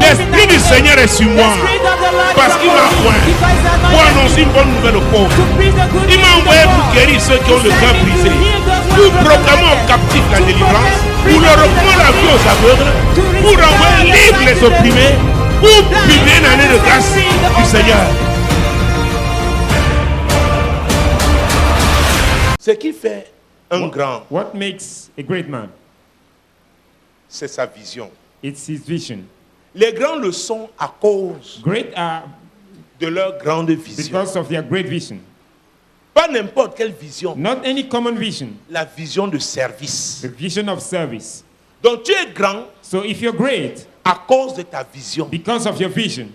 L'Esprit du Seigneur est sur moi. Parce qu'il m'a point pour annoncer une bonne nouvelle aux pauvres. Il m'a envoyé pour guérir ceux qui ont le cœur brisé, pour proclamer aux captifs la délivrance, pour leur reprendre la vie aux aveugles, pour envoyer libre les opprimés, pour publier une année de grâce du Seigneur. Ce qui fait un grand, What makes a great man? c'est sa vision. It's his vision. Les grands le sont à cause Great are de leur grande vision. because of their great vision. Pas n'importe quelle vision. Not any common vision. La vision de service. The vision of service. Donc tu es grand So if you're great à cause de ta vision, because of your vision,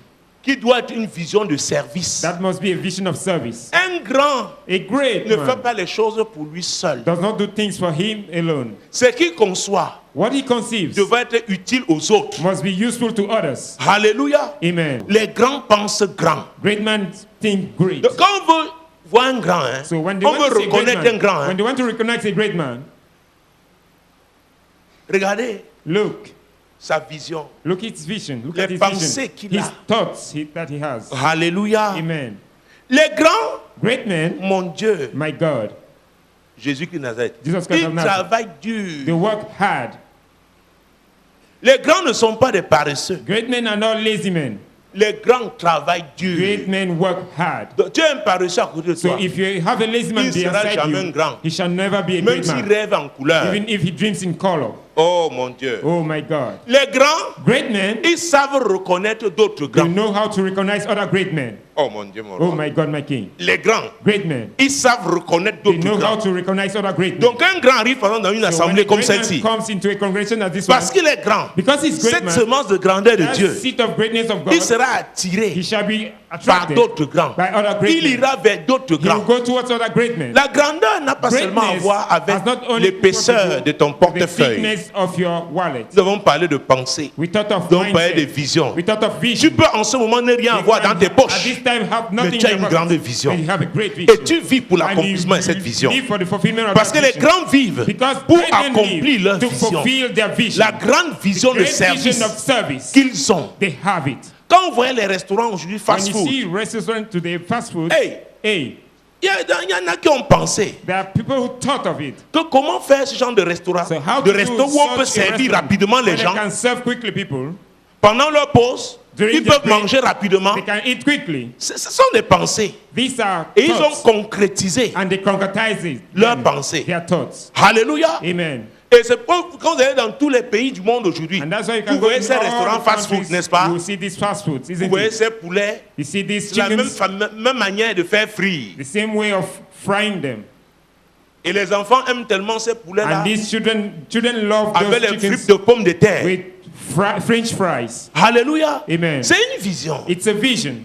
qui doit être une vision de service. that must be a vision of service. Un grand A great ne fait man pas les choses pour lui seul. does not do things for him alone. Ce qu'il conçoit What he conceives devrait être utile aux autres. must be useful to others. Alléluia. Amen. Les grands pensent grand. Great men think great. Donc, quand on veut voir un grand, hein, So when they on want veut to see a great reconnaître man, un grand. when Hein, they want to recognize a great man, regardez look sa vision. at his vision. Look Les at his pensées vision. qu'il His a. thoughts that he has. Alléluia. Amen. Les grands, Great men, mon Dieu, my God, Jésus-Christ de Nazareth, Jesus Christ ils of Nazareth. travaillent they dur. work hard. Les grands ne sont pas des paresseux. Great men are not lazy men. Les grands travaillent dur. Great men work hard. Donc, tu es un paresseux à côté de So toi. if you have a lazy man Il sera beside jamais un you, grand. he shall never be a Même great s'il man. rêve en couleur. Even if he dreams in color. Oh mon Dieu. Oh my God. Les grands, Great men, ils savent reconnaître d'autres they grands. know how to recognize other great men. Oh mon Dieu, mon Oh roi. my God, my King. Les grands, Great men, ils savent reconnaître they d'autres know how grands. to recognize other great men. Donc un grand arrive par exemple dans une So when assemblée a comme great man celle-ci. comes into a congregation as this one, Parce qu'il est grand. because he's great Cette man, semence de grandeur de that Dieu, seat of greatness of God, il sera he attiré shall be par attracted d'autres grands. by other great Il men. ira vers d'autres He will grands. go towards other great men. La grandeur n'a pas seulement à Greatness voir avec has not only l'épaisseur de ton the portefeuille. thickness of your wallet. Nous avons parlé de pensée. We thought of Nous avons parlé de mindset. vision. We thought of Tu vision. peux en ce moment ne rien You avoir dans can, tes at poches. this time, have nothing Mais tu as in une your grande pocket, vision. but you have a great vision. Et tu vis pour And l'accomplissement de you cette vision. live for the fulfillment of Parce that que les vision. grands vivent Because pour great men accomplir live leur to vision. fulfill their vision. La grande vision de Great vision service of service, qu'ils ont. they have it. Quand on voit les restaurants aujourd'hui When fast you food, see restaurant today, fast food, hey, hey, il y en a qui ont pensé there are people who thought of it. que comment faire ce genre de restaurant, So how de to resto do où on peut such a servir restaurant rapidement les where they gens can serve quickly people. pendant leur pause, During ils their peuvent break, manger rapidement. They can eat quickly. Ce sont des pensées These are et ils ont thoughts, concrétisé and they concretize it. leurs pensées. Their thoughts. Alléluia. Amen. Et c'est pour quand vous allez dans tous les pays du monde aujourd'hui, And that's why you vous can go voyez to ces all restaurants the fast food, countries, n'est-ce pas? you will see these fast foods, Vous isn't voyez it? ces poulets, You see these c'est la même, chickens, même manière de faire frire. the same way of frying them. Et les enfants aiment tellement ces poulets-là And these children love avec those les chickens frites de pommes de terre. with French fries. Alléluia. Amen. C'est une vision. It's a vision.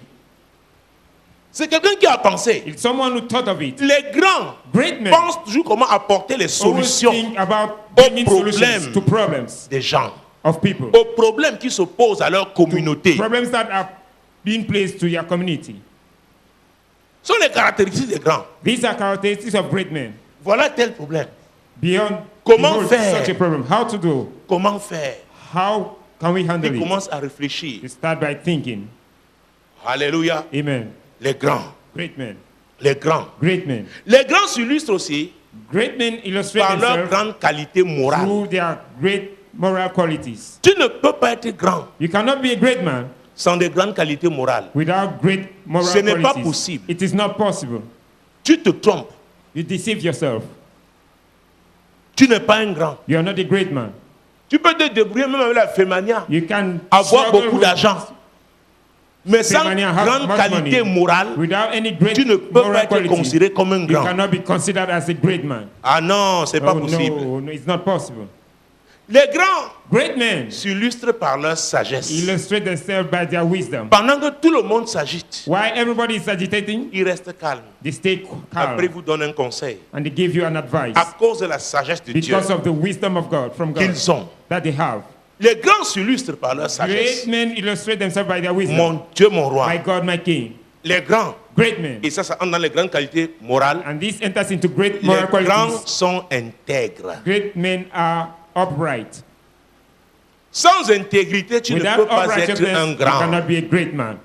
C'est quelqu'un qui a pensé. It's someone who thought of it. Les grands Great men pensent toujours comment apporter les always solutions think about aux bringing solutions problèmes to problems des gens, of people. aux problèmes qui s'opposent à leur communauté. Problems that are being placed to your community. Ce sont les caractéristiques des grands. These are characteristics of great men. Voilà tel problème. Beyond Comment behold, faire? such a problem, how to do, Comment faire? how can we handle Ils it? commencent à réfléchir. You start by thinking. Alléluia. Amen. Les grands. Great men. Les grands. Great men. Les grands s'illustrent aussi Great men illustrate par leur themselves grande qualité morale. through their great moral qualities. Tu ne peux pas être grand You cannot be a great man sans des grandes qualités morales. without great moral Ce n'est pas qualities. possible. It is not possible. Tu te trompes. You deceive yourself. Tu n'es pas un grand. You are not a great man. Tu peux te débrouiller même avec la fémania, You can avoir struggle beaucoup with d'argent. Mais sans Femania, have grande much qualité money. morale, Without any great tu ne peux pas moral être quality, considéré comme un you grand. cannot be considered as a great man. Ah non, c'est pas Oh, possible. no, it's not possible. Les grands Great men s'illustrent par leur sagesse. illustrate themselves by their wisdom. Pendant que tout le monde s'agite, While everybody is agitating, ils restent calmes. they stay Après, calm vous donnent un conseil. and they give you an advice À cause de la sagesse de Dieu because of the wisdom of God, from God, qu'ils ont. that they have. Les grands s'illustrent par leur sagesse. Great men illustrate themselves by their wisdom. Mon Dieu, mon roi. My God, my King. Les grands, Great men. et ça entre dans les grandes qualités morales, And this enters into great les moral grands qualities. sont intègres. Great men are upright. Sans intégrité, tu ne Without peux pas être uprightness, un you grand. cannot be a great man.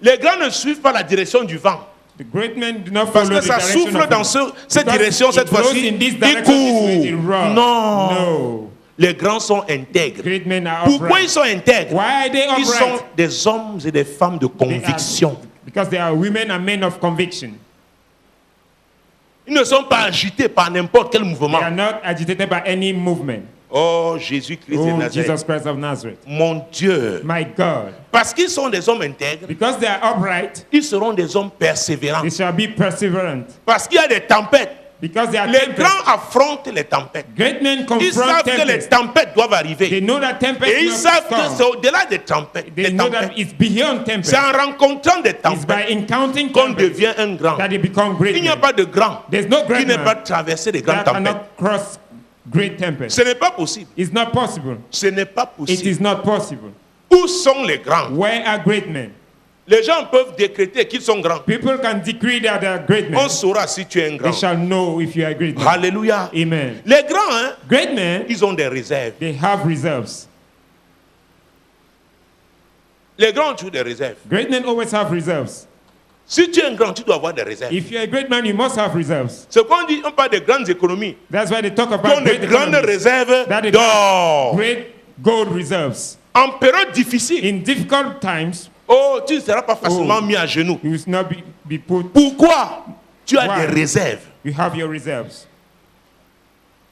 Les grands ne suivent pas la direction du vent. The great men do not Parce follow que the ça direction souffle of dans the cette Because direction, it cette blows fois-ci. in this Ils direction, it courent. runs. Non. No. Les grands sont intègres. Great men are Pourquoi upright. ils sont intègres? Why are they Ils sont upright? des hommes et des femmes de conviction. Because they are women and men of conviction. Ils ne sont pas agités par n'importe quel They mouvement. are not agitated by any movement. Oh, Jésus-Christ de Oh, Nazareth. Jesus Christ of Nazareth. Mon Dieu. My God. Parce qu'ils sont des hommes intègres, Because they are upright, ils seront des hommes persévérants. they shall be perseverant. Parce qu'il y a des tempêtes. Because they are Les tempted. grands affrontent les tempêtes. Great men Ils confront savent que les tempest. tempêtes doivent They arriver. know that tempest Et ils must savent que come. c'est au-delà des tempêtes. They Des know tempêtes. that it's beyond tempest. C'est en rencontrant des It's tempêtes by encountering qu'on tempest devient un grand. that they become great Il n'y a men. pas de grand There's no qui great n'ait pas man traversé des grandes that tempêtes. cannot cross great tempest. Ce n'est pas possible. It's not possible. Ce n'est pas It possible. is not possible. Où sont les grands? Where are great men? Les gens peuvent décréter qu'ils sont grands. People can decree that they are great men. On saura si tu es un They grand. shall know if you are a great man. Alléluia. Amen. Les grands, hein, Great men, ils ont des réserves. they have reserves. Les grands ont toujours des réserves. Great men always have reserves. Si tu es un grand, tu dois avoir des réserves. If you're a great man, you must have reserves. C'est qu'on dit, on parle de grandes économies. That's why they talk Qui ont about des great grandes economies. réserves That is d'or. great gold reserves. En période difficile, In difficult times, oh, tu ne seras pas facilement Oh. mis à genoux. you will not be put. Pourquoi? Tu as Why? des réserves. You have your reserves.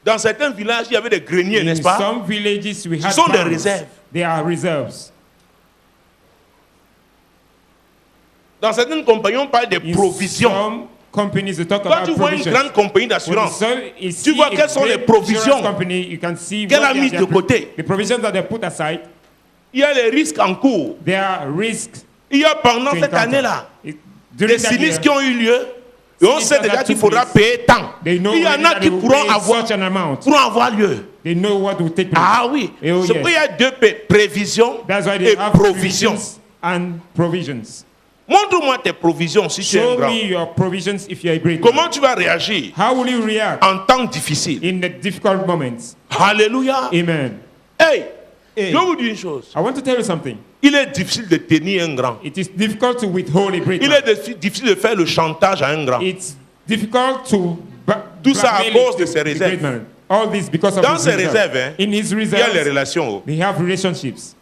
Dans certains villages, il y avait des greniers, In n'est-ce pas? some villages, we have sont des barns. réserves. They are reserves. Dans certaines compagnies, on parle des In provisions. some companies, they talk Quand about tu vois une provisions. grande compagnie When d'assurance, you tu vois see quelles sont a les great provisions insurance company, you can see qu'elle what a they mises are- de côté. the provisions that they put aside. il y a les risques en cours. There are risks Il y a pendant to cette encounter. année-là During des that sinistres qui year, ont eu lieu. Et on Sinistres sait déjà that qu'il took faudra place. payer tant. they know Il y en already a that qui they will pourront pay avoir, such an amount. lieu. They know what will take place. Ah oui. Eh, oh, C'est yes. pourquoi il y a deux prévisions That's why they et have provisions. provisions and provisions. Montre-moi tes provisions si tu es un Show grand. me your provisions if you're a great Comment man. tu vas réagir How will you react en temps difficile? in the difficult moments? Alléluia. Amen. Hey, Hey. je vous dis une chose. I want to tell you something. Il est difficile de tenir un grand. It is difficult to withhold a great Il man. est difficile de faire le chantage à un grand. It's difficult to Tout ça à blackmail cause de ses the great réserves. man. All this because of Dans his ses reserves. réserves, hein, In his il y a les reserves, relations. they have relationships.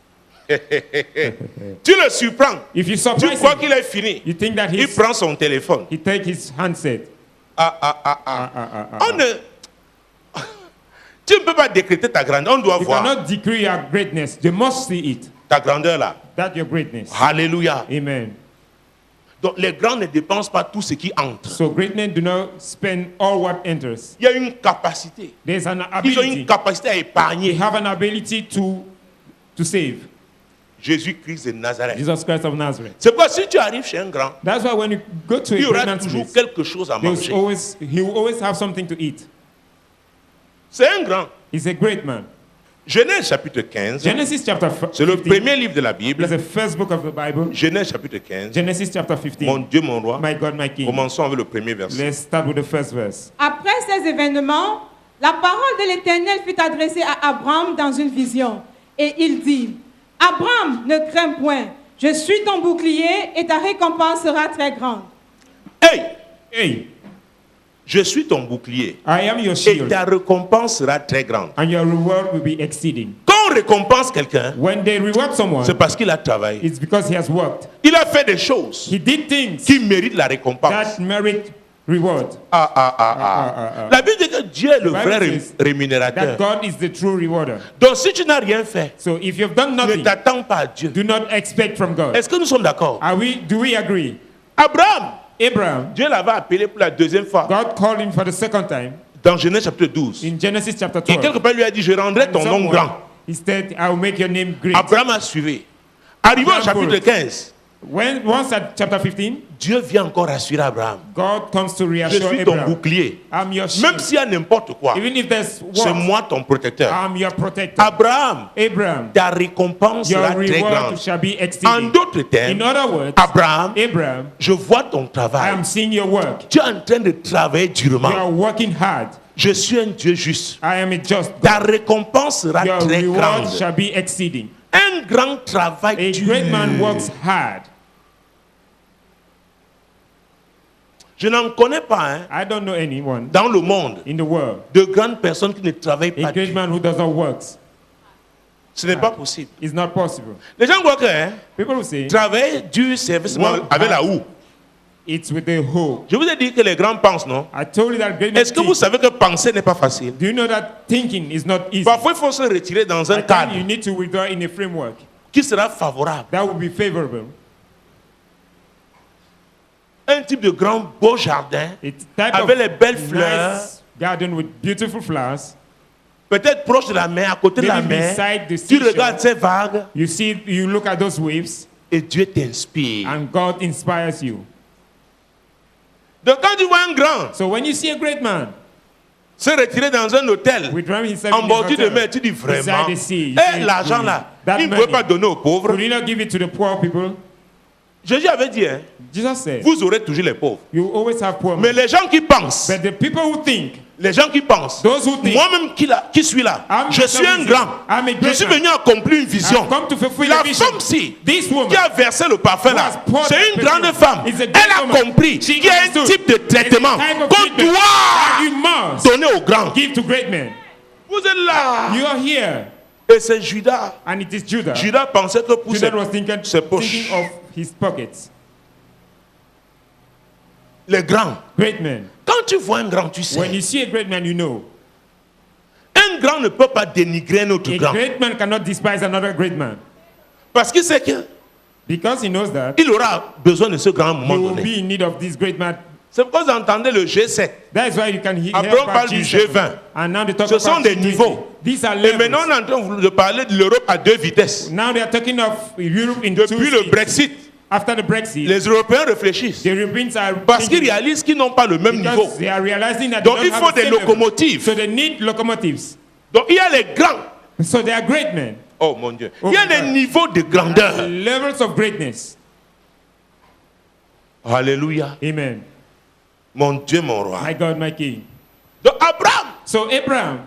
Tu le surprends. If you Tu surprise crois him, qu'il est fini. you think that Il prend son téléphone. he take his handset. On ne... Tu ne peux pas décréter ta grandeur. On doit You voir cannot decree your greatness. They must see it. ta grandeur là. That your greatness. Alléluia. Amen. Donc les grands ne dépensent pas tout ce qui entre. So great men do not spend all what enters. Il y a une capacité. There's an Ils ont une ability. capacité à They épargner. have an ability to save. Jésus-Christ de Nazareth. Jesus Christ of Nazareth. C'est pourquoi si tu arrives chez un grand, That's why when you go to a il y great aura man's toujours place, quelque chose à manger. he will always have something to eat. C'est un grand. He's a great man. Genèse chapitre 15. Genesis chapter C'est le 15 premier livre de la Bible. is the first book of the Bible. Genèse chapitre 15. Genesis chapter 15. Mon Dieu, mon roi. My God, my King. Commençons avec le premier verset. Let's start with the first verse. Après ces événements, la parole de l'Éternel fut adressée à Abraham dans une vision. Et il dit, Abraham, ne crains point, je suis ton bouclier et ta récompense sera très grande. Hey, Hey, je suis ton bouclier. I am your Et shield, ta récompense sera très grande. and your reward will be exceeding. Quand on récompense quelqu'un, When they reward someone, c'est parce qu'il a travaillé. it's because he has worked. Il a fait des choses He did things qui méritent la récompense. that merit reward. La Bible dit que Dieu est le The vrai Bible says rémunérateur. That God is the true rewarder. Donc si tu n'as rien fait, So if you've done ne nothing, t'attends pas à Dieu. do not expect from God. Est-ce que nous sommes d'accord? Do we agree? Abraham, Abraham, Dieu l'avait appelé pour la deuxième fois God called him for the second time dans Genèse chapitre 12. in Genesis chapter Et 12. quelque part, il lui a dit, je rendrai ton nom Someone, grand. he said, I will make your name great. Abraham a suivi. Arrivé au Abraham chapitre 15, Once at chapter 15, Dieu vient encore rassurer Abraham. God comes to Je reassure suis ton Abraham. bouclier. I'm your Même shield. s'il y a n'importe quoi, Even if there's c'est what, moi ton protecteur. I'm your protector. Abraham, Abraham, ta récompense your sera très reward grande. shall be En exceeding. d'autres In termes, other words, Abraham, Abraham, je vois ton I travail. am seeing your work. Tu es en train de travailler You durement. are working hard. Je suis un Dieu juste. I am a just Ta God. récompense sera Your très reward grande. shall be exceeding. Un grand travail A dur. great man works hard. Je n'en connais pas hein, I don't know anyone dans le monde in the world, de grandes personnes qui ne travaillent a pas great dur. man who doesn't work. Ce n'est pas possible. It's not possible. Les gens croient que hein, People will say travailler dur, c'est seulement Work avec la hard. houe. it's with the hoe. Je vous ai dit que les grands pensent, non? I told you that great men Est-ce que vous think. savez que penser n'est pas facile? Do you know that thinking is not easy? Parfois, il faut se retirer dans un At times, cadre you need to withdraw in a framework qui sera favorable. that will be favorable. Un type de grand beau jardin, It's type avec les belles of fleurs, nice garden with beautiful flowers. peut-être proche de la mer, à côté de la Maybe mer. beside the Tu seashore. regardes ces vagues You look at those waves, et Dieu t'inspire. and God inspires you. Donc quand tu vois un grand So when you see a great man se retirer dans un hôtel withdrawing himself en in his bordure de hotel, mer, tu dis vraiment, beside the sea, you et say, l'argent "Really, là, that il ne pouvait money, pas donner aux pauvres. could he not give it to the poor people?" Jésus avait dit, hein, Jesus said, vous aurez toujours les pauvres. "You always have poor Mais men." les gens qui pensent, But the people who think, les gens qui pensent, Those who think, moi-même qui suis là, I'm je suis un myself, grand, I'm a je great suis man. venu accomplir une vision. I've come to fulfill La a vision. femme-ci, This woman qui a versé le parfum who là, has poured c'est that une grande perfume femme. is a great Elle a woman. compris She qu'il y a un understood type de traitement there's a type of qu'on treatment doit you must donner aux grands. give to great men. Vous êtes là. You are here, Et c'est Judas. and it is Judah. Judas pensait que pour Judah was thinking ses poches, of his pockets. les grands. Great men. Quand tu vois un grand, tu sais. When you see a great man, you know. Un grand ne peut pas dénigrer un autre A grand. great man cannot despise another great man, Parce qu'il sait qu'il because he knows that aura besoin de ce grand à un he moment will donné. be in need of this great man. C'est pourquoi vous entendez le G7. That is why you can hear Après, on about parle du G7. G20. And now they talk Ce sont about des G20. niveaux. These are Et levels. maintenant, on est en train de parler de l'Europe à deux vitesses. Now they are talking of Europe in two Depuis le speeds. Brexit, After the Brexit, les Européens réfléchissent. the Europeans are Parce qu'ils thinking, réalisent qu'ils n'ont pas le même niveau. because they are realizing that Donc, they il don't faut have the des same level. locomotives. So they need locomotives. Donc, il y a les grands. So they are great men. Oh mon Dieu. Oh Il y a my des God. niveaux de grandeur. Levels of greatness. Alléluia. Amen. Mon Dieu, mon roi. My God, my King. Donc, Abraham, So Abraham,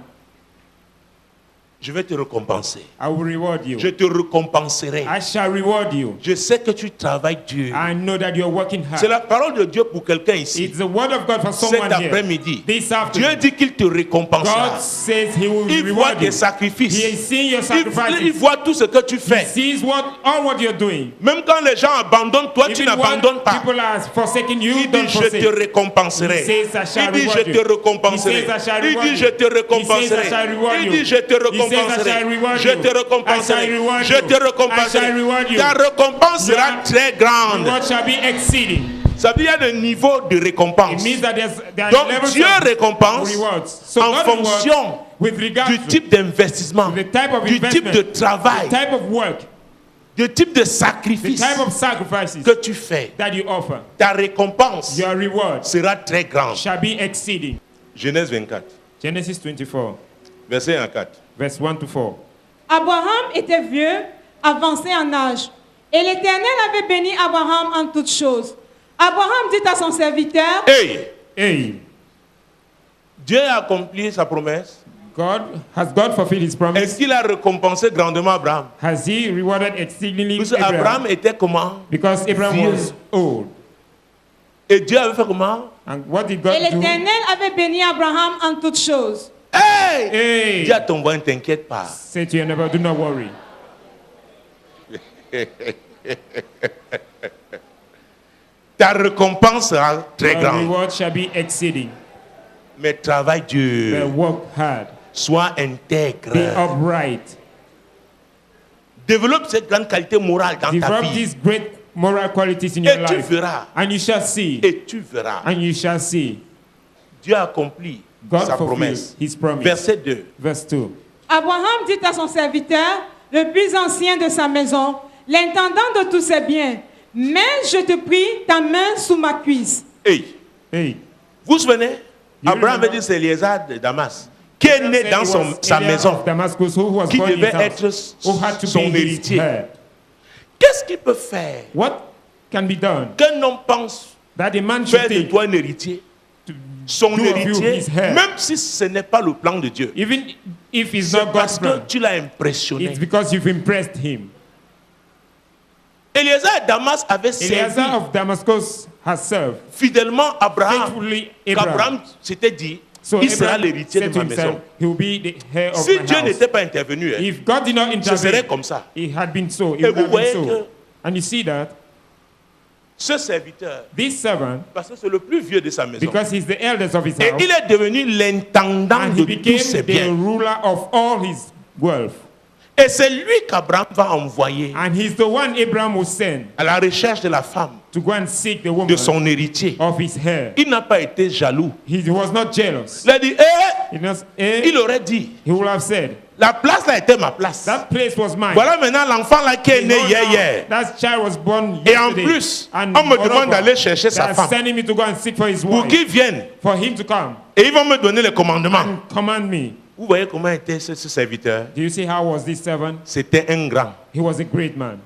je vais te récompenser. I will reward you. Je te récompenserai. I shall reward you. Je sais que tu travailles dur. I know that you are working C'est hard. la parole de Dieu pour quelqu'un ici. It's the word of God for Cet someone here. après-midi. This Dieu afternoon, dit qu'il te récompensera. God says He will Il voit reward tes you. sacrifices. He is seeing your Il sacrifices. voit tout ce que tu He fais. sees all what you're doing. Même quand les gens abandonnent, toi tu Even n'abandonnes when pas. people are forsaking you, Il don't dit je forsake. te récompenserai. He says, I shall Il dit je reward te you. récompenserai. He says, I shall Il reward dit you. je te He says, I récompenserai. shall reward Il you. dit je te He says, I shall récompenserai. reward Je you. te récompenserai. I shall reward Je you. te I shall récompenserai. reward you. Ta récompense sera Your très grande. reward shall be exceeding. Ça veut dire qu'il y a des niveaux de It récompense. means that there are Donc levels Dieu of récompense rewards. So en God rewards fonction with regard du to type d'investissement, the type of du type investment, de travail, the type of work, du type de the sacrifice type of sacrifices que tu fais. that you offer. Ta récompense Your reward sera très grande. shall be exceeding. Genèse 24, Genesis 24, verset 1 à 4. verse 1 to 4. Abraham était vieux, avancé en âge. Et l'Éternel avait béni Abraham en toutes choses. Abraham dit à son serviteur, Hey, Hey, Dieu a accompli sa promesse. has God fulfilled His promise? Est-ce qu'il a récompensé grandement Abraham? Has He rewarded exceedingly Parce que Abraham était comment? Because Abraham Vieux. was old. Et Dieu avait fait comment? And what did et God do? l'Éternel avait béni Abraham en toutes choses. Hey! Hey, Dis à ton voisin, ne t'inquiète pas. say to your neighbor, do not worry. Ta récompense sera très Your grande. reward shall be exceeding. Mais travaille But dur. work hard. Sois Be intègre. upright. Développe cette grande qualité morale dans ta Develop vie. these great moral qualities in your Et tu life. verras. And you shall see. Et tu verras. And you shall see. Dieu a accompli God sa fulfilled promesse. His promise. Verset 2. Verse 2. Abraham dit à son serviteur, le plus ancien de sa maison, l'intendant de tous ses biens, mais je te prie, ta main sous ma cuisse. Hey, Hey. vous vous souvenez? You Abraham avait remember? dit c'est Éléazar de Damas qui est né dans sa maison, Damascus, who was qui born in devait his house, être who had to son be his héritier. heir. Qu'est-ce qu'il peut faire What can be done qu'un homme pense that a man should faire de think toi un héritier? to son do of you héritier, his heir. même si ce n'est pas le plan de Dieu. Even if it's C'est not parce God's que plan, tu l'as impressionné. it's because you've impressed him. Eliezer de Damas avait servi Eliezer of Damascus has served fidèlement Abraham. faithfully Abraham. Qu'Abraham s'était dit, So il sera Abraham l'héritier said de to ma himself, maison. he will be the heir of Si my Dieu house. n'était pas intervenu, hein, If God did not ce serait intervene, comme ça. it had been so. It Et would vous have voyez been que so. And you see that ce serviteur, this servant, parce que c'est le plus vieux de sa maison, because he's the eldest of his et house, il est devenu l'intendant and de he became tous ses the biens. ruler of all his wealth. Et c'est lui qu'Abraham va envoyer And he's the one Abraham will send à la recherche de la femme, to go and seek the woman de son héritier. of his hair. Il n'a pas été jaloux. He was not jealous. Il a dit, il aurait dit, He would have said, la place là était ma place. that place was mine. Voilà maintenant l'enfant là qui est né Behold, hier. that child was born Et en yesterday. plus, And on me moreover, demande d'aller chercher they sa are femme sending me to go and seek for his pour wife, qu'il vienne. for him to come Et ils vont me donner les commandements. and command me. Vous voyez comment était ce serviteur? Do you see how was this servant? C'était un grand. He was a great man.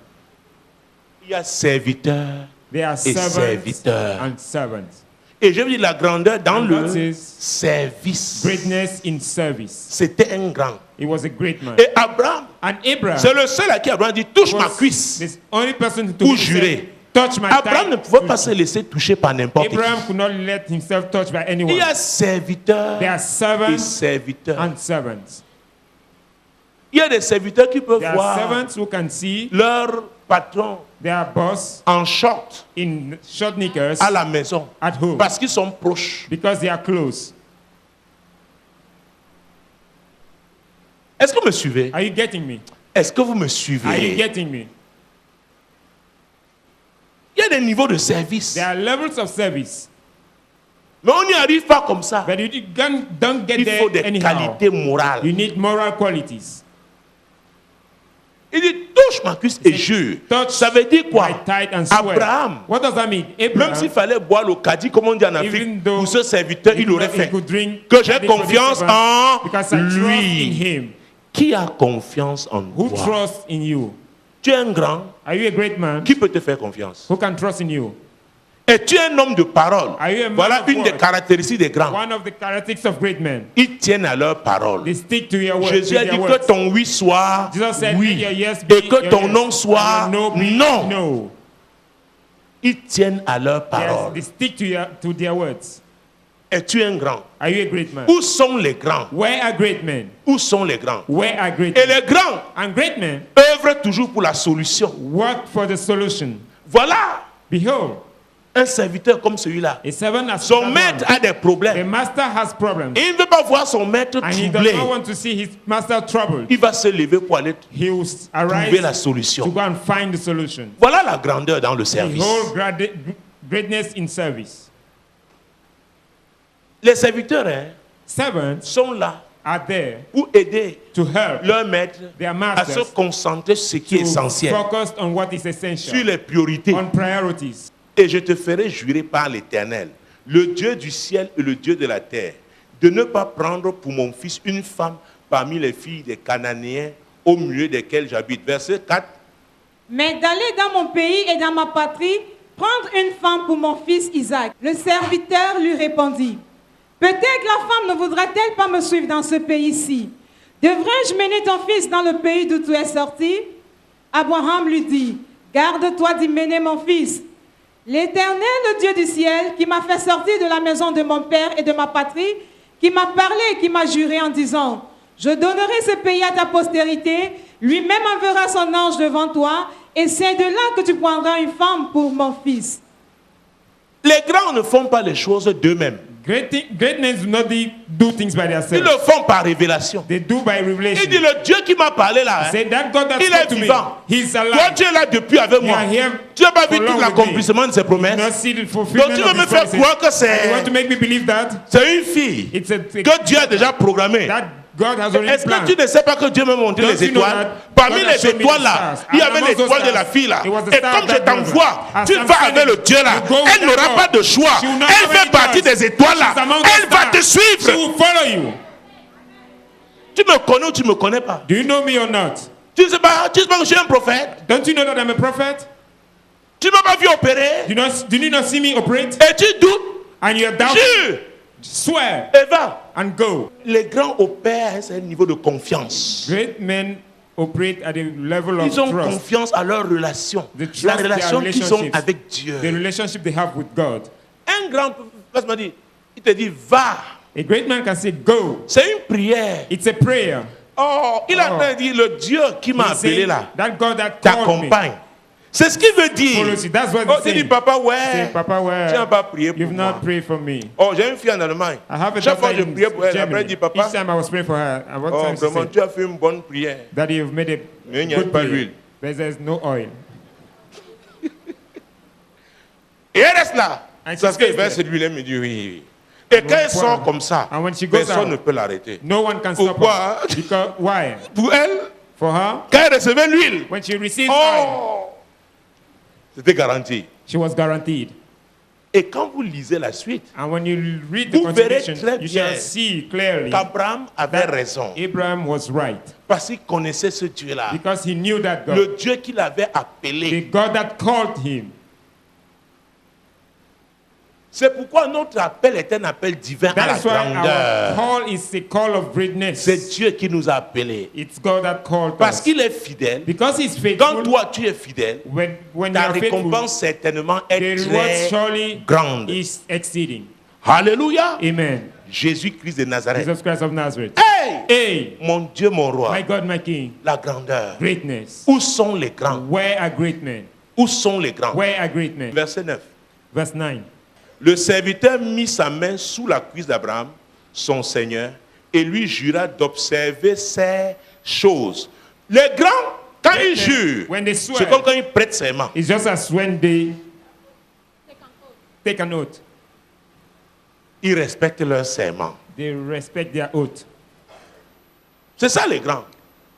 Il y a serviteur. They are Et servants serviteur. and servants. Et je veux dire la grandeur dans And le that is service. greatness in service. C'était un grand. He was a great man. Et Abraham, And Abraham c'est le seul à qui Abraham dit touche ma was cuisse. the only person to Pour say, jurer. touch my Abraham ne thigh. pouvait pas se laisser toucher par n'importe qui. Abraham could not let himself touch by anyone. Il y a serviteur There are et servants serviteurs. and servants. Il y a des serviteurs qui peuvent There are voir servants who can see leur patron their boss en short in short knickers à la maison at home parce qu'ils sont proches. because they are close. Est-ce que vous me suivez? Are you getting me? Est-ce que vous me Are you suivez? getting me? Il y a des niveaux de service. There are levels of service, Mais on n'y arrive pas comme ça. but you don't get Il faut there des anyhow. qualités morales. You need moral qualities. Il dit touche ma cuisse et jure. Touch Ça veut dire quoi? my tithe and swear. Abraham, What does that mean? même Abraham, s'il fallait boire le caddie, comme on dit en Afrique, even though pour ce serviteur, il aurait he fait. could drink Que j'ai caddy for this confiance servant en because I trust in lui. him. Qui a confiance en Who toi? trusts in you? Tu es un grand. Are you a great man? Qui peut te faire confiance? Who can trust in you? Et tu es un homme de parole. Are you a man Voilà of une des word? caractéristiques des grands. One of the characteristics of great men. Ils tiennent à leur parole. They stick to your words. Jésus a dit que ton oui soit Jesus said, oui "Let your yes be et que your ton yes, non soit and your no be non. no." Ils tiennent à leur Yes, parole. they stick to their words. Et tu es un grand. Are you a great man? Où sont les grands? Where are great men? Où sont les grands? Where are great Et men? les grands And great men œuvrent toujours pour la solution. work for the solution. Voilà Behold, un serviteur comme celui-là. a servant has Son that maître one. a des The problèmes. master has problems, Et il ne veut pas voir son maître and he does troublé. not want to see his master troubled. Il va se lever pour aller He will trouver la arise solution. to go and find the solution. Voilà la grandeur dans le service. Behold, greatness in service. Les serviteurs Servants sont là are there pour aider to help leur maître their à se masters concentrer sur ce qui est to essentiel, focus on what is sur essential, les priorités. on priorities. Et je te ferai jurer par l'Éternel, le Dieu du ciel et le Dieu de la terre, de ne pas prendre pour mon fils une femme parmi les filles des Cananéens au milieu desquels j'habite. Verset 4. Mais d'aller dans mon pays et dans ma patrie, prendre une femme pour mon fils Isaac. Le serviteur lui répondit, peut-être la femme ne voudra-t-elle pas me suivre dans ce pays-ci? Devrais-je mener ton fils dans le pays d'où tu es sorti? Abraham lui dit, garde-toi d'y mener mon fils. L'Éternel, le Dieu du ciel, qui m'a fait sortir de la maison de mon père et de ma patrie, qui m'a parlé et qui m'a juré en disant, je donnerai ce pays à ta postérité, lui-même enverra son ange devant toi, et c'est de là que tu prendras une femme pour mon fils. Les grands ne font pas les choses d'eux-mêmes. Great men do not do things by Ils themselves. le font par révélation. They do by Il revelation. dit, le Dieu qui m'a parlé là, Say that God that il spoke est to me, vivant. He's Toi, alive. tu es là depuis avec You moi. are here Tu n'as pas vu for tout long l'accomplissement de ses with me. You promesses. not see the Donc fulfillment tu of veux me His faire promises. croire que You want to c'est make me believe that une fille it's a que Dieu a déjà programmée. that God has already Est-ce que planned. tu ne sais pas que Dieu m'a montré Don't les you know étoiles? that Parmi God has les shown me étoiles the là, stars? il y And avait amongst l'étoile those de la stars, fille là. it was the Et star comme of je that t'envoie, brother. tu As I'm vas avec sending le Dieu là. you, go with Elle n'aura that pas God. de choix. She will not Elle have fait any partie choice. des étoiles là. She's among the Elle va te stars. She suivre. will follow you. Tu me connais ou tu me connais pas? Do you know me or not? Tu ne sais pas que je suis un prophète? Don't you know that I'm a prophet? Tu ne m'as pas vu opérer? Did you not see me operate? Et tu doutes? And you are doubting? Jure. Swear Et va. and go. Les grands opèrent à un certain niveau de confiance. Great men operate at a level of Ils ont trust. confiance à leur relation. They trust La their relation qu'ils ont relationships. avec Dieu. The relationship they have with God. Un grand pasteur m'a dit, il te dit, va. A great man can say, go. C'est une prière. It's a prayer. Oh, il a bien dit, le Dieu qui m'a He's appelé saying là, that God that called me. t'accompagne. C'est ce qu'il veut dire. Follows you. That's what Oh, he's tu dis, saying. papa, Say, ouais. Papa, Tu n'as where pas prié pour you've moi. not prayed for me. Oh, j'ai une fille en Allemagne. I have a Chaque fois daughter que je in priais pour elle, après Germany. elle dit, papa, Each time I was praying for her, I want oh, time to vraiment, say, tu as fait une bonne prière. Daddy, you've made a Mais il n'y a good pas prayer. d'huile. But there's no oil. Et elle reste là. And she Parce qu'elle stays verse there. de l'huile, elle me dit oui. Et quand elle sort comme ça, And when she goes personne out, ne peut l'arrêter. No one can stop Pourquoi? her. Because, why? Pour elle, For her, quand elle recevait l'huile, when she received oil, oh, c'était garanti. she was guaranteed. Et quand vous lisez la suite, And when you read the Vous verrez continuation, très you bien shall see clearly qu'Abraham avait that raison. Abraham was right. Parce qu'il connaissait ce Dieu-là. Because he knew that God, Le Dieu qu'il avait the appelé. God that called him. C'est pourquoi notre appel est un appel divin à That la is why our grandeur. call is a call of greatness. C'est Dieu qui nous a appelés. It's God that called Parce us. qu'il est fidèle. Because he's Quand faithful, toi tu es fidèle, when you ta are faithful, récompense certainement the est reward très surely grande. is exceeding. Alléluia. Amen. Jésus-Christ de Nazareth. Jesus Christ of Nazareth. Hey! Hey, Mon Dieu, mon roi. my God, my King, La grandeur. greatness. Où sont les grands? Where are great men? Où sont les grands? Where are great men? Verset 9. Verse 9. Le serviteur mit sa main sous la cuisse d'Abraham, son Seigneur, et lui jura d'observer ces choses. Les grands, quand ils jurent, When they c'est swear, comme quand ils prêtent serment. it's just as when they take an oath. Ils respectent leur serment. They respect their oath. C'est ça les grands.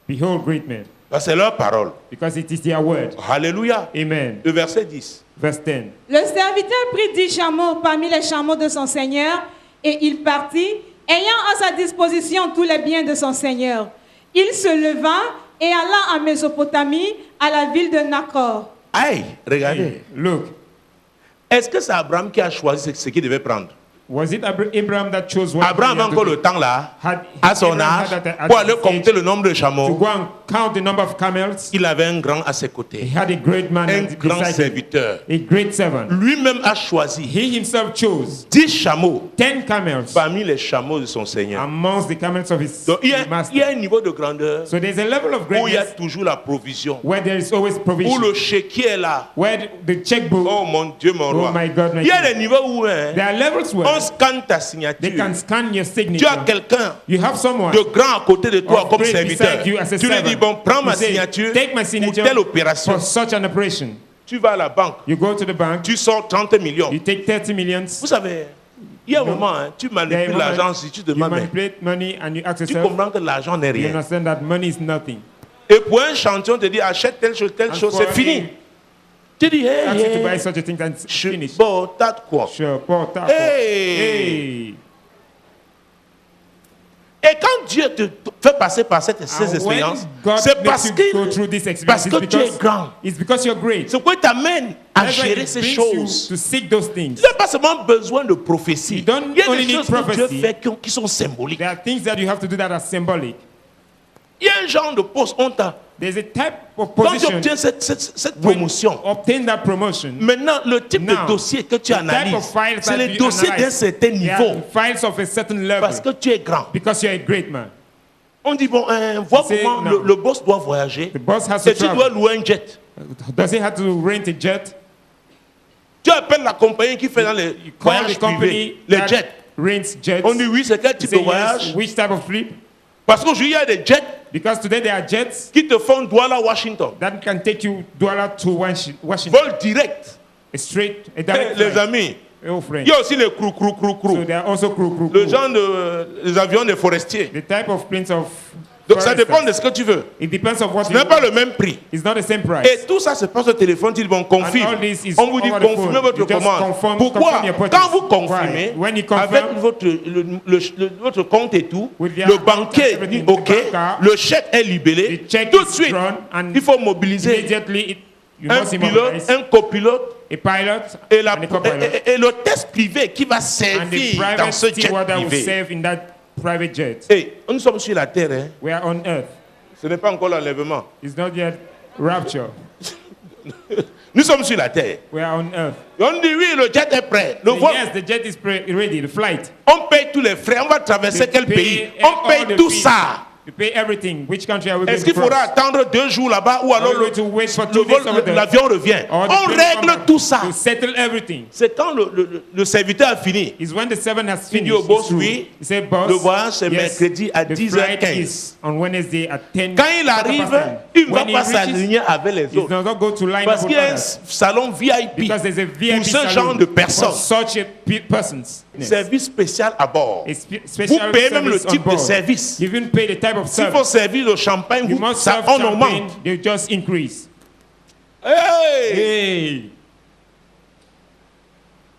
Behold, great men, Parce que c'est leur parole. because it is their word. Alléluia. Amen. Le verset 10. Verse 10. Le serviteur prit 10 chameaux parmi les chameaux de son seigneur et il partit, ayant à sa disposition tous les biens de son seigneur. Il se leva et alla en Mésopotamie, à la ville de Nacor. Aïe, regardez. Hey, look, Est-ce que c'est Abraham qui a choisi ce qu'il devait prendre? was it Abraham that chose what Abraham he a had to encore do? le temps là, Had à son Abraham âge, had at pour aller his compter age le nombre de to chameaux. go and count the number of camels. Il avait un grand à ses He côtés. had a great man Un beside grand him, serviteur. a great servant. Lui-même a choisi He himself chose 10 chameaux 10 camels parmi les chameaux de son Seigneur. amongst the camels of his Donc il y a master. un niveau de grandeur So there's a level of où il y a greatness toujours la provision. where there is always Où provision, le chéquier est là. where the checkbook, Oh mon Dieu, mon roi. oh my God, my Il y a King. des niveaux où hein, There are levels on where scanne ta they signature. can scan your Tu as signature. quelqu'un You have someone de grand à côté de toi of comme great serviteur. beside you as a Tu lui dis, servant. bon, prends ma You say, signature take my pour signature telle opération. for such an operation. Tu vas à la banque, You go to the bank, tu sors 30 millions. you take 30 millions, Vous savez, il y a un moment, hein, tu there are manipules moments l'argent si tu te you demandes, mais manipulate money and you ask tu yourself, comprends que l'argent n'est you rien. understand that money is nothing. Et pour un champion, te dit achète telle chose, And c'est for fini. him, Tu dis, hey, ask you to buy hey, such a thing and it's finished. bon, t'as de quoi? Sure, Paul, tap, Hey. hey. Et quand Dieu te fait passer par ces And expériences, when God c'est makes parce, you go through this parce experience, que tu es grand. it's because you're great. C'est quoi t'amène à That's why gérer it ces brings choses. you to seek those things. Tu n'as pas seulement besoin de prophétie. You don't Il y a only des need choses que Dieu prophecy. fait qui sont symboliques. There are things that you have to do that are symbolic. Il y a un genre de poste, on t'a. There's a type of Quand tu position. obtiens cette When promotion, you obtain that promotion, maintenant, le type Now, de dossier que tu the type analyses, of files c'est that les you dossiers d'un analyze, certain they are niveau. files of a certain level, Parce que tu es grand. because you're a great man. On dit, bon, vois Say, comment no. le boss doit voyager. The boss has to Et tu dois travel. louer un jet. Does he have to rent a jet? Tu appelles la compagnie qui fait dans les You call voyages the company privés, les that jets. rents jets. On dit oui, c'est quel You type say de voyage? yes, which type of trip? Parce qu'aujourd'hui, il y a des jets Because today there are jets qui te font Douala-Washington. that can take you Douala to Washington. Vol direct. A straight, a Eh, direct les flight. amis, Oh, friend. il y a aussi les crou. So there are also crew. Le genre les avions des forestiers. The type of planes of Donc ça dépend de foresters. ce que tu veux. It depends on what Ce you n'est pas want. le même prix. It's not the same price. Et tout ça se passe au téléphone, ils vont And confirmer. all this is On vous dit over the confirmez phone. votre You just commande. confirm Pourquoi? your purchase. Quand vous confirmez, Why? When you confirm, avec votre compte et tout, with your le account banquier and dit everything, OK, the banker, le chèque est libellé, the check tout de is suite, drawn and il faut mobiliser. immediately You un must pilote, immobilize un copilote a pilot et, and a co-pilot. et le test privé qui va And the servir dans private ce jet steward that will privé. serve in that private jet. Hey, nous sommes sur la terre, hein. We are on earth. Ce n'est pas encore l'enlèvement. It's not yet rapture. Nous sommes sur la terre. We are on earth. Et on dit oui, le jet est prêt. Le vol, Yes, the jet is ready, the flight. on paye tous les frais. On va traverser quel pays? On all paye the tout fees. ça. You pay everything. Which country are we going Est-ce to qu'il faudra cross? attendre 2 jours là-bas ou alors Are we going to wait for le 2 days over vol, there? l'avion revient? Or the On plane come règle back tout ça. to settle everything. C'est quand le serviteur a fini. Is when the servant has Il dit finished. au boss, his route. oui, He said, boss, le voyage c'est yes, mercredi à the flight 10h15. is on Wednesday at 10. Quand il arrive, il ne va pas s'aligner avec les he autres. does not go to line Parce up qu'il with y a un others. salon VIP Because there's a VIP pour ce salon genre de for personnes. such a persons. Yes. Service spécial à bord. A Vous special payez même le service on type de board. service. You even pay the type of S'il service. faut servir le champagne, You must ça serve on champagne, augmente. they just increase. Hey! Hey,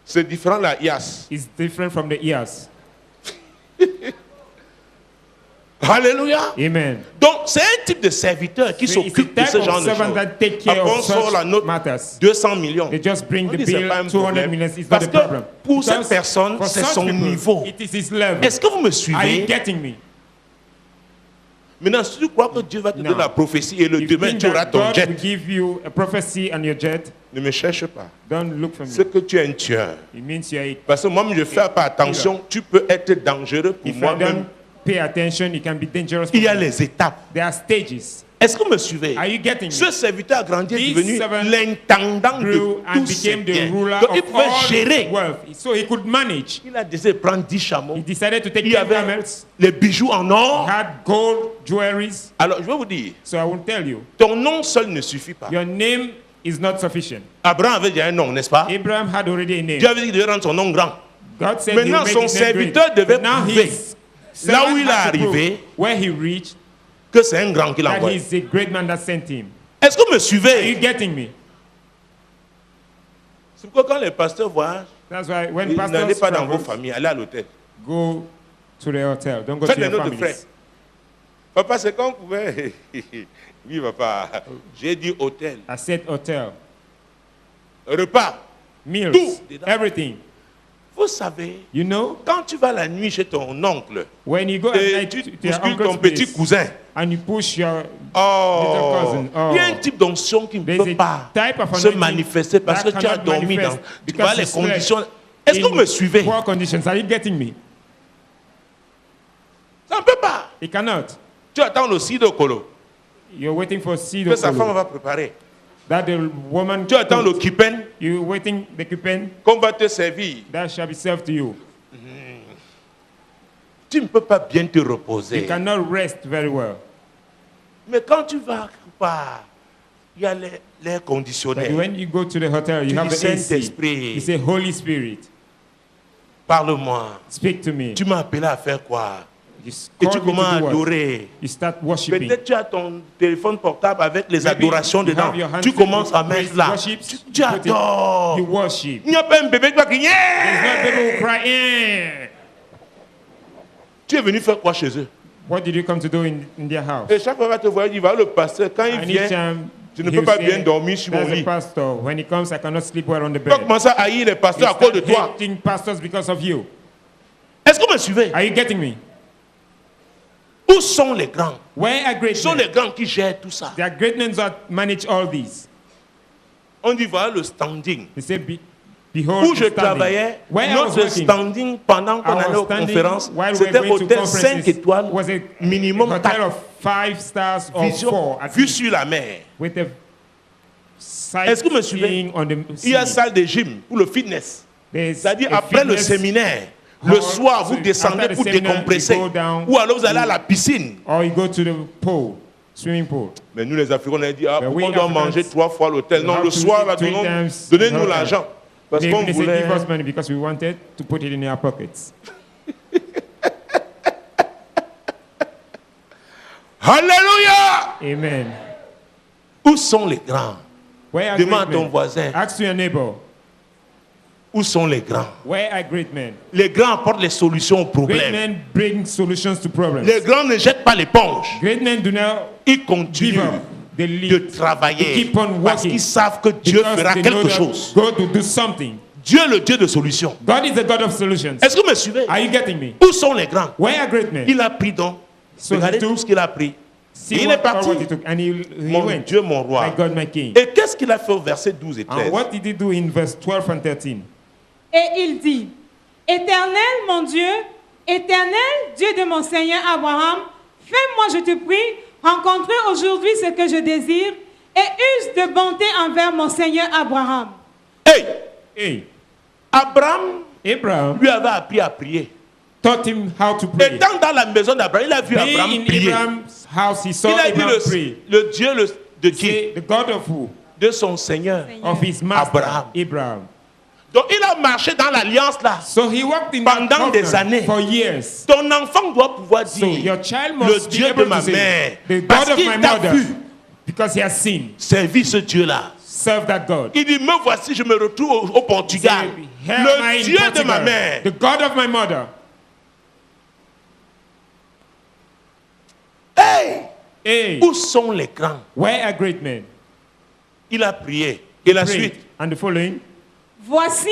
C'est différent la IAS. it's different from the ears. Alléluia. Amen. Donc, c'est un type de serviteur qui So it's s'occupe the de type ce of genre de servant choses. that take care Après, on of sort la such note matters. 200 millions. They just bring On the dit, c'est bill, pas un 200 problème. million. It's Parce not a que problem. pour cette Because personne, for c'est such son people, niveau. it is his level. Est-ce que vous me Are you suivez? getting me? Maintenant, si tu crois que Dieu va te donner No. la prophétie et le If you demain think tu auras that ton God will jet, give you a prophecy on your jet, ne me cherche pas. don't look for me. C'est que tu es un tueur. It means you are a Parce que moi, je ne fais pas attention. Tu peux être dangereux pour If I moi-même. don't pay attention, it can be dangerous for Il y a me. les étapes. There are stages. Est-ce que vous me suivez? Are you getting Ce me? serviteur a grandi, est This devenu servant l'intendant de Grew and tous ses became the biens. ruler Donc, il of pouvait all gérer. wealth. So he could manage. Il a décidé de prendre 10 chameaux. He decided to take Il y 10 avait camels, les bijoux en or. had gold jewelries. Alors, je vais vous dire, So I will tell you, ton nom seul ne suffit pas. your name is not sufficient. Abraham avait déjà un nom, n'est-ce pas? Abraham had already a name. Dieu avait dit qu'il devait rendre son nom grand. God said Maintenant, he will son make his name serviteur great. devait But now prouver, his là où servant il est had to prove, arrivé, where he reached, que c'est un grand qu'il a that envoyé. he's a great man that sent him. Est-ce que vous me Are you suivez? getting me? C'est pourquoi quand les pasteurs voyagent, That's why when n'allez pastors pas dans vos travel, familles, allez à l'hôtel. go to the hotel. Don't go Faites to des your notes de frais. families. Papa, c'est quand vous pouvez. Oui, papa. J'ai dit hôtel. I said hotel. Repas. Meals. Tout. Everything. Vous savez, You know, quand tu vas la nuit chez ton oncle when you go at et night tu to your bouscules ton uncle's petit place cousin, and you push your oh, cousin, oh. il y a un type d'onction qui ne There's peut a pas type of se anointing manifester parce que that tu as cannot dormi dans manifest tu vois because les you slept conditions. Est-ce que vous me in suivez? poor conditions. Are you getting me? Ça ne peut pas. It cannot. Tu attends le cidre colo You're waiting for seed que sa femme va préparer. that the woman Tu attends le cooked. kipen You're waiting the kippen qu'on va te servir. that shall be served to you. Tu ne peux pas bien te You reposer. cannot rest very well. Mais quand tu vas quelque part, il y a l'air But conditionné. when you go to the hotel, you Tu have dis, the AC. Saint-Esprit. You say, Holy Spirit, Parle-moi. speak to me. Tu m'as appelé à faire quoi? You Et call tu me to commences à do what? adorer. You start worshiping. Peut-être tu as ton téléphone portable avec les Maybe adorations you dedans. have your hands Tu filled commences with à mettre praise là. worships, Tu you put it- adores. You worship. Il n'y a pas un bébé qui va crier. There's not people who cry, eh. Tu es venu faire quoi chez eux? What did you come to do in their house? Et chaque fois qu'il va te voir, il va le pasteur. Quand il And vient, each time je ne he'll peux pas say, bien dormir sur mon "There's a lit. pastor. When he comes, I cannot sleep well on the tu vas bed." commencer à haïr les You pasteurs à cause de start toi. hating pastors because of you. Est-ce que vous me suivez? Are you getting me? Où sont les grands? Where are great Où sont men? les grands qui gèrent tout ça? There are great men that manage all these. On dit voilà le standing. They say, behold, Où je the standing." travaillais, Where I was notre working, standing pendant qu'on allait aux our standing conférences, while we c'était were going to hôtel 5 conferences étoiles, was a minimum hotel 4. of 5 stars or 4 Vision, at vue least, sur la mer. with a Est-ce que vous me suivez? sightseeing on the Il y a sea. salle de gym pour le fitness. There's C'est-à-dire a après le fitness séminaire, le hall, soir, vous so descendez after the pour seminar, décompresser. you go down, Ou alors vous allez à la piscine. or you go to the pool, swimming pool. Mais nous les Africains, on a dit, ah, But pourquoi we on doit Africans, manger 3 fois à l'hôtel? we Non, have le to soir, eat là, 3 times donnez-nous the l'argent. Parce They qu'on say voulait... give us money because we wanted to put it in our pockets. Alléluia! Amen. Où sont les grands? Where are Demande à great ton men? voisin. Ask to your neighbor. Où sont les grands? Where are great men? Les grands apportent les solutions aux Great problèmes. men bring solutions to problems. Les grands ne jettent pas l'éponge. Great men do not Ils give continuent. up. they de live, travailler they keep on parce working, qu'ils savent que Dieu because fera they know quelque that chose. God will do something. Dieu est le Dieu de solutions. God is the God of solutions. Est-ce que vous me suivez? Are you getting me? Où sont les grands? Where are great men? Il a pris donc. So Regardez he took- tout ce qu'il a pris. See Et il what, est parti. what he took, and he Mon went. Dieu, mon roi. My God, my King. Et qu'est-ce qu'il a fait au verset 12 et 13? And what did he do in verse 12 and 13? Et il dit, Éternel mon Dieu, Éternel Dieu de mon Seigneur Abraham, fais-moi, je te prie, rencontrer aujourd'hui ce que je désire et use de bonté envers mon Seigneur Abraham. Hey! Hey, Abraham Abraham lui avait appris à prier. taught him how to pray. Étant dans la maison d'Abraham, il a vu Being Abraham in prier. Abraham's house, he saw Il a dit Abraham pray. le Dieu de qui? Say, the God of who? De son Seigneur. Of his master, Abraham. Abraham. Donc il a marché dans l'alliance là. So he walked in Pendant that des covenant années. for years. Ton enfant doit pouvoir So dire your child le must be Dieu de able ma to say, mère. the Parce God of qu'il my t'a mother, vu because he has seen. servir ce Dieu-là. Serve that God. Il dit, me voici, je me retrouve au Portugal. Say, here am I Le in Dieu de Portugal, ma mère. the God of my mother. Hey! Hey, Où sont les grands? where are great men? Il a prié. Et la Prayed. suite. And the following. Voici,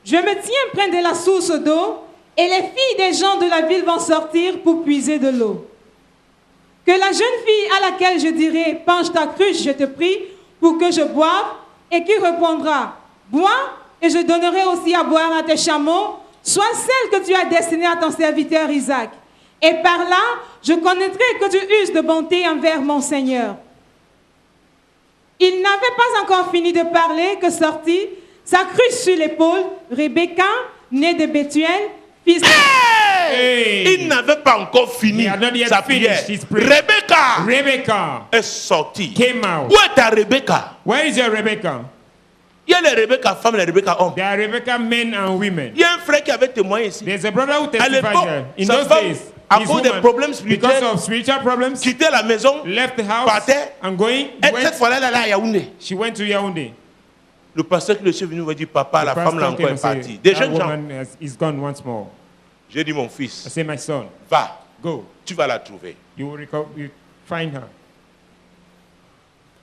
je me tiens près de la source d'eau, et les filles des gens de la ville vont sortir pour puiser de l'eau. Que la jeune fille à laquelle je dirai, penche ta cruche, je te prie, pour que je boive, et qui répondra, bois, et je donnerai aussi à boire à tes chameaux, soit celle que tu as destinée à ton serviteur Isaac. Et par là, je connaîtrai que tu uses de bonté envers mon Seigneur. Il n'avait pas encore fini de parler que sortit, sa cruche sur l'épaule, Rebecca, née de Bethuel, fils de... Hey! Il n'avait pas encore fini He had not yet sa prière. finished his prayer. Rebecca Rebecca est sortie. came out. Où est ta Rebecca? Where is your Rebecca? Il y a les Rebecca femmes et les Rebecca hommes. There are Rebecca men and women. Il y a un frère qui avait témoigné ici. There's a brother who À l'époque, testified here. In sa those femme, days, à his cause des woman, problèmes because spirituels, of spiritual problems, quittait la maison, left the house partait. and going. Et cette Went, fois-là, elle allait à Yaoundé. she went to Yaoundé. Le pasteur qui le suit venu m'a dit, papa, la The femme là pastor encore came est and said, partie. Des that jeunes gens. woman is gone once more. J'ai dit, mon I fils, say, my son, va, go. tu vas la trouver. You will you find her.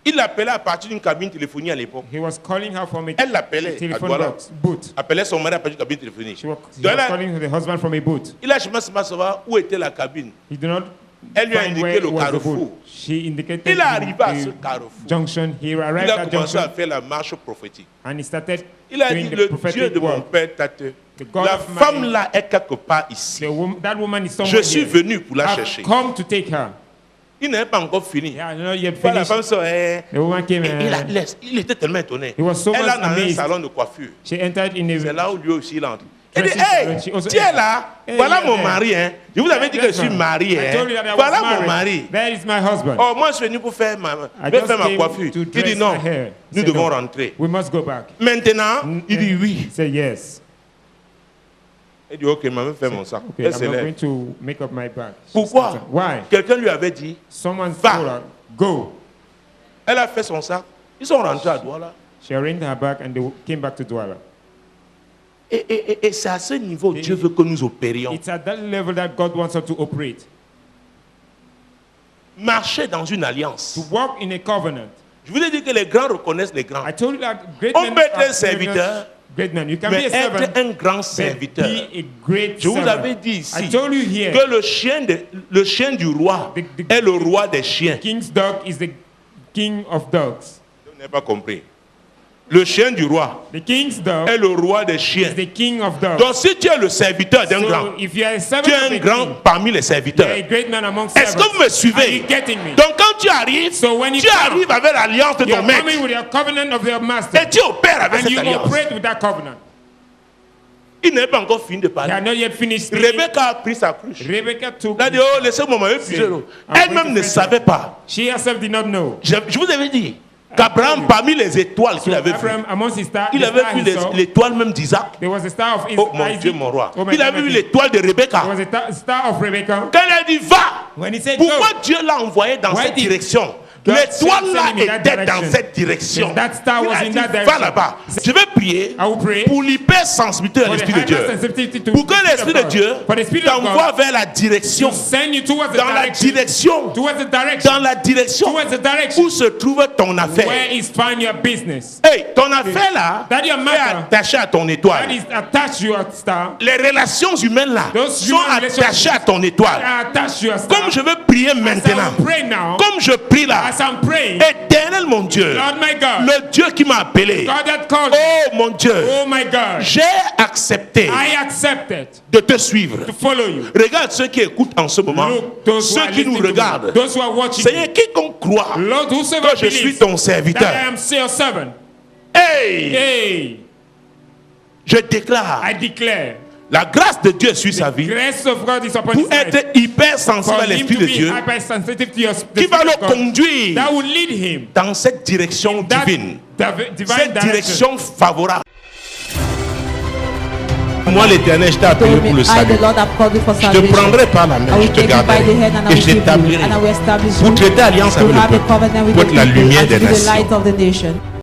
Il l'appelait à partir d'une cabine téléphonique à l'époque. He was calling her from a Elle l'appelait. telephone Voilà. box, booth. Appelait son mari à partir d'une cabine téléphonique. He was Donc, calling the husband from a booth. il a cherché à savoir où était la cabine. He did not Elle lui a find indiqué where le was the carrefour. booth. She indicated Il est arrivé à ce the carrefour. junction. He Il arrived a at commencé à junction faire la marche prophétique. and he started Il a doing dit, the le Dieu prophetic de mon work. père Tate, The God la of my- femme là est quelque part ici. That woman is Je somewhere suis here. venu pour la I've chercher. come to take her. Il n'avait pas encore fini. Yeah, not yet Quand la finished. femme sort, The woman came il était tellement étonné. He was so Elle much a dans un amazed. salon de coiffure. She entered in C'est a là où lui aussi il entre. Elle dit, Dressing salon. She hey, also tu es entered. là. Hey, Voilà you're mon there. mari. Hein. Je vous avais dit que je suis Yes, ma'am. marié. I told you that I was Voilà mon married. mari. That is my husband. Oh, moi je suis venu pour faire ma just faire ma came coiffure. to Il dit dress non, my hair. nous Say devons no. rentrer. We must go back. Maintenant, il dit oui. Say yes. Il dit ok, maman fait mon sac. Okay, Elle I'm se not lève. going to make up my back. She Pourquoi? started. Why? Quelqu'un lui avait dit, Someone Va. told her, go. elle a fait son sac. Ils sont rentrés à Douala. She arranged her back and they came back to Douala. Et c'est à ce niveau que Dieu veut que nous opérions. It's at that level that God wants us to operate. Marcher dans une alliance. To walk in a covenant. Je vous ai dit que les grands reconnaissent les grands. I told you that great On men peut être are un serviteur, great men. You can mais be a servant, être un grand but serviteur. be a great Je vous servant. avais dit ici I told you here, que le chien du roi The- est le roi des chiens. king's dog is the king of dogs. Vous n'avez pas compris. Le chien du roi The king's dog est le roi des chiens. is the king of dogs. Donc si tu es le serviteur d'un grand, So if you are a servant tu es of un a grand king, parmi les you serviteurs. are a great man among Est-ce servants. que vous me Are suivez? you getting me? Donc quand tu arrives, So when you tu come, arrives avec l'alliance de you ton are maître. coming with your covenant of your master. Et tu opères avec And cette you alliance. operate with that covenant. Il n'est pas encore fini de They parler. are not yet finished speaking. Rebecca a pris sa cruche. Rebecca took Elle a dit, oh, laissez-moi m'aller puiser l'eau. Elle-même ne savait pas. She herself did not know. Je vous avais dit qu'Abraham, parmi les étoiles qu'il avait vues, Abraham, amongst his stars, il the avait star vu he saw, l'étoile même d'Isaac. there was a star of Oh mon Isaac. Dieu, mon roi. Oh my Il a God, vu my King. l'étoile de There Rebecca. was a star of Rebecca. Quand elle a dit va, When he said pourquoi go, Dieu l'a envoyé dans Why cette did- direction? L'étoile là était dans cette direction. That star Il was a in dit, that va direction. là-bas. Je vais prier I will pray pour l'hypersensibilité de for the l'Esprit de Dieu. hypersensitivity to Pour que the Spirit l'Esprit of de God. Dieu For the Spirit of t'envoie God vers la direction. to send you towards the Dans la direction. direction. Towards the direction. Dans la direction Towards the direction. où se trouve ton affaire. Where is find your business? Hey, ton affaire là That your est matter. attachée à ton That étoile. is attached to your star. Les relations humaines là Those sont human relationships attachées à ton étoile. are attached to your star. Comme je veux prier As I maintenant, will pray now, comme je prie là, as I'm praying, éternel mon Dieu, Lord my God, le Dieu qui m'a appelé, God that called me, oh mon Dieu, oh my God, j'ai accepté I accepted de te suivre. to follow you. Regarde ceux qui écoutent en ce moment, Look, those who ceux are qui nous listening to me, regardent. those who are watching Seigneur, me. quiconque croit Lord, que whosoever je suis believes ton that I serviteur, am your servant, hey, hey, je déclare, I declare, la grâce de Dieu sur sa vie grace of God is upon his pour life. être hypersensible For à him l'Esprit to de be Dieu, hypersensitive to your qui va Spirit le of God, conduire that will lead him dans cette direction that divine, divine cette direction. direction favorable. Moi, l'Éternel, je t'ai appelé told me, pour le I, salut. the Lord, have called you for Je te salvation. prendrai par la I main, will je te take you by garderai the hand and I et will je keep you, t'établirai and I will establish pour you traiter alliance to avec le have a peuple, covenant with pour the être la people lumière and to des be the nations. light of the nation.